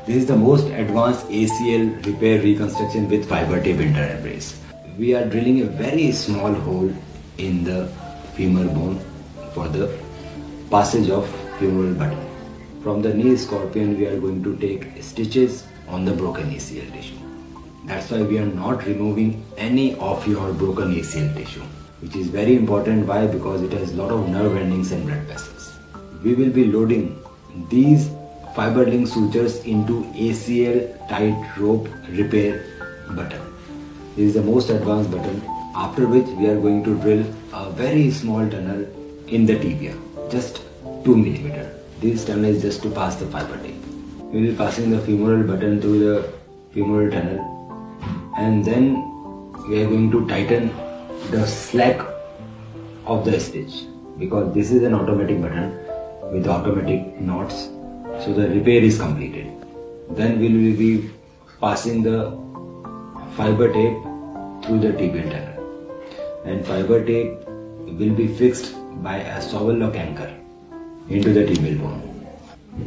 This is the most advanced ACL repair reconstruction with fiber tape internal brace. We are drilling a very small hole in the femur bone for the passage of femoral button. From the knee scorpion, we are going to take stitches on the broken ACL tissue. That's why we are not removing any of your broken ACL tissue, which is very important. Why? Because it has a lot of nerve endings and blood vessels. We will be loading these fiber link sutures into ACL tight rope repair button. This is the most advanced button, after which we are going to drill a very small tunnel in the tibia, just 2 mm. This tunnel is just to pass the fiber tape. We will be passing the femoral button through the femoral tunnel, and then we are going to tighten the slack of the stitch, because this is an automatic button with automatic knots, so the repair is completed. Then we will be passing the fiber tape through the tibial tunnel, and fiber tape will be fixed by a shovel lock anchor into the tibial bone.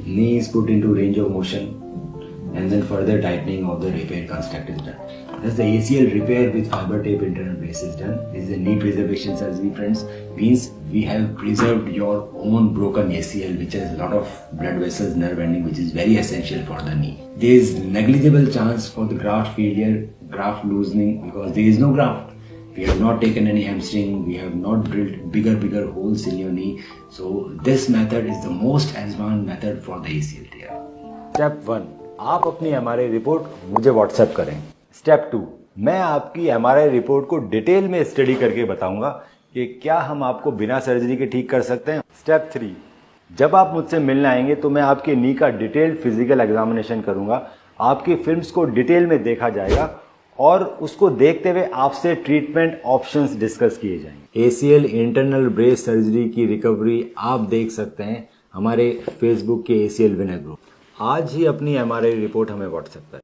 Knee is put into range of motion, and then further tightening of the repair construct is done. As the ACL repair with fiber tape internal brace is done, this is a knee preservation surgery, friends. Means we have preserved your own broken ACL, which has a lot of blood vessels, nerve ending, which is very essential for the knee. There is negligible chance for the graft failure, graft loosening, because there is no graft. We have not taken any hamstring, we have not drilled bigger holes in your knee. So this method is the most advanced method for the ACL tear. Step 1, आप अपनी MRI report मुझे WhatsApp करें। Step 2, मैं आपकी MRI report को detail में study करके बताऊंगा कि क्या हम आपको बिना सर्जरी के ठीक कर सकते हैं। स्टेप 3, जब आप मुझसे मिलने आएंगे तो मैं आपके नी का डिटेल्ड फिजिकल एग्जामिनेशन करूंगा, आपकी फिल्म्स को डिटेल में देखा जाएगा और उसको देखते हुए आपसे ट्रीटमेंट ऑप्शंस डिस्कस किए जाएंगे। ACL इंटरनल ब्रेस सर्जरी की रिकवरी आप देख सकते हैं हमारे फेसबुक के ACL विनर ग्रुप। आज ही अपनी एमआरआई रिपोर्ट हमें व्हाट्सएप करें।